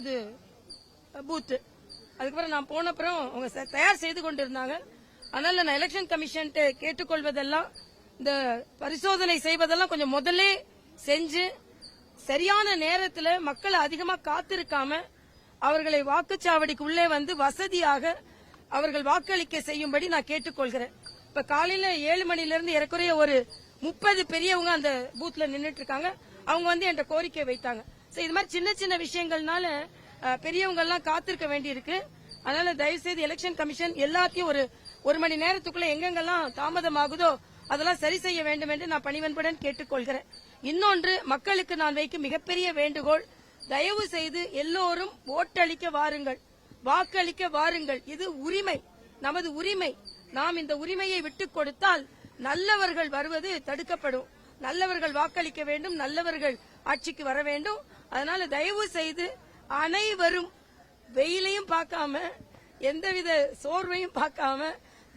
4வது பூத். அதுக்கப்புறம் நான் போன அப்புறம் அவங்க தயார் செய்து கொண்டிருந்தாங்க. அதனால நான் எலெக்ஷன் கமிஷன் கேட்டுக்கொள்வதெல்லாம், இந்த பரிசோதனை செய்வதெல்லாம் கொஞ்சம் முதல்ல செஞ்சு சரியான நேரத்தில் மக்களை அதிகமா காத்திருக்காம அவர்களை வாக்குச்சாவடிக்கு உள்ளே வந்து வசதியாக அவர்கள் வாக்களிக்க செய்யும்படி நான் கேட்டுக்கொள்கிறேன். இப்ப காலையில 7 மணில ஏறக்குறைய ஒரு 30 பெரியவங்க அந்த பூத்ல நின்றுட்டு இருக்காங்க. அவங்க வந்து என்ற கோரிக்கை வைத்தாங்க. இது மாதிரி சின்ன சின்ன விஷயங்கள்னால பெரியவங்க எல்லாம் காத்திருக்க வேண்டியிருக்கு. அதனால தயவு செய்து எலெக்ஷன் கமிஷன் எல்லாத்தையும் ஒரு மணி நேரத்துக்குள்ள எங்கெங்கெல்லாம் தாமதமாகுதோ அதெல்லாம் சரி செய்ய வேண்டும் என்று நான் பணிவன்புடன் கேட்டுக்கொள்கிறேன். இன்னொன்று, மக்களுக்கு நான் வைக்கும் மிகப்பெரிய வேண்டுகோள், தயவு செய்து எல்லோரும் ஓட்டளிக்க வாருங்கள், வாக்களிக்க வாருங்கள். இது உரிமை, நமது உரிமை. நாம் இந்த உரிமையை விட்டுக் கொடுத்தால் நல்லவர்கள் வருவது தடுக்கப்படும். நல்லவர்கள் வாக்களிக்க வேண்டும், நல்லவர்கள் ஆட்சிக்கு வர வேண்டும். அதனால தயவு செய்து அனைவரும் வெயிலையும் பார்க்காம எந்தவித சோர்வையும் பார்க்காம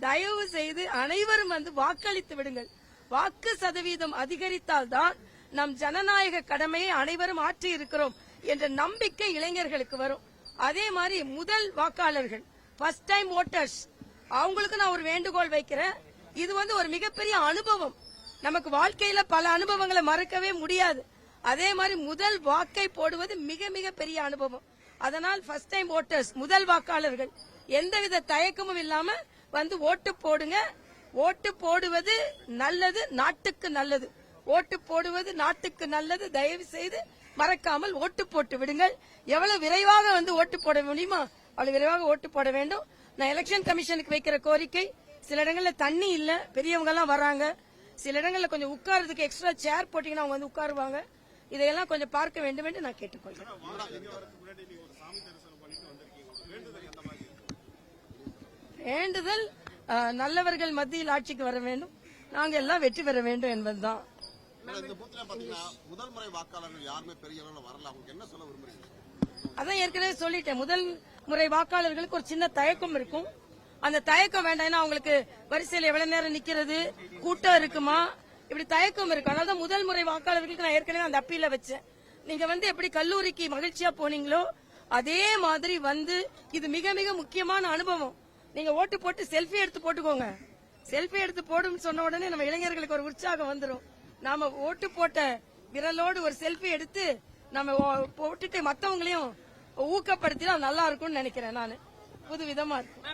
தயவு செய்து அனைவரும் வந்து வாக்களித்து விடுங்கள். வாக்கு சதவீதம் அதிகரித்தால்தான் நம் ஜனநாயக கடமையை அனைவரும் ஆற்றி இருக்கிறோம் என்ற நம்பிக்கை இளைஞர்களுக்கு வரும். அதே மாதிரி முதல் வாக்காளர்கள், ஃபர்ஸ்ட் டைம் ஓட்டர்ஸ், அவங்களுக்கு நான் ஒரு வேண்டுகோள் வைக்கிறேன். இது வந்து ஒரு மிகப்பெரிய அனுபவம். நமக்கு வாழ்க்கையில பல அனுபவங்களை மறக்கவே முடியாது. அதே மாதிரி முதல் வாக்கை போடுவது மிக மிக பெரிய அனுபவம். அதனால் ஃபர்ஸ்ட் டைம் ஓட்டர்ஸ், முதல் வாக்காளர்கள், எந்தவித தயக்கமும் இல்லாம வந்து ஓட்டு போடுங்க. ஓட்டு போடுவது நல்லது, நாட்டுக்கு நல்லது. ஓட்டு போடுவது நாட்டுக்கு நல்லது. தயவு செய்து மறக்காமல் ஓட்டு போட்டு விடுங்கள். எவ்வளவு விரைவாக வந்து ஓட்டு போட முடியுமா அவ்வளவு விரைவாக ஓட்டு போட வேண்டும். நான் எலெக்ஷன் கமிஷனுக்கு வைக்கிற கோரிக்கை, சில இடங்கள்ல தண்ணி இல்ல, பெரியவங்க எல்லாம் வராங்க. சில இடங்கள்ல கொஞ்சம் உட்கார்றதுக்கு எக்ஸ்ட்ரா சேர் போட்டீங்கன்னா அவங்க வந்து உட்காருவாங்க. இதையெல்லாம் கொஞ்சம் பார்க்க வேண்டும் என்று நான் கேட்டுக்கொள்கிறேன். வேண்டுதல் நல்லவர்கள் மத்தியில் ஆட்சிக்கு வர வேண்டும், நாங்க எல்லாம் வெற்றி பெற வேண்டும் என்பதுதான். முதல் முறை வாக்காளர்கள் யாருமே பெரிய அளவில் வரல, அவங்க என்ன சொல்ல விரும்புறீங்க? அதான் ஏற்கனவே சொல்லிட்டேன். முதல் முறை வாக்காளர்களுக்கு ஒரு சின்ன தயக்கம் இருக்கும். அந்த தயக்கம் வேண்டாம். ஏன்னா அவங்களுக்கு வரிசையில் எவ்வளவு நேரம் நிக்கிறது, கூட்டம் இருக்குமா, இப்படி தயக்கம் இருக்கு. அதனாலதான் முதல் முறை வாக்காளர்களுக்கு நான் ஏற்கனவே அந்த அப்பீல வச்சேன். நீங்க வந்து எப்படி கல்லூரிக்கு மகிழ்ச்சியா போனீங்களோ அதே மாதிரி வந்து இது மிக மிக முக்கியமான அனுபவம். நீங்க ஓட்டு போட்டு செல்ஃபி எடுத்து போட்டுக்கோங்க. செல்ஃபி எடுத்து போடும் சொன்ன உடனே நம்ம இளைஞர்களுக்கு ஒரு உற்சாகம் வந்துடும். நாம ஓட்டு போட்ட விரலோடு ஒரு செல்ஃபி எடுத்து நம்ம போட்டுட்டு மத்தவங்களையும் ஊக்கப்படுத்தினா நல்லா இருக்கும்னு நினைக்கிறேன். நான் புது விதமா இருக்கும்.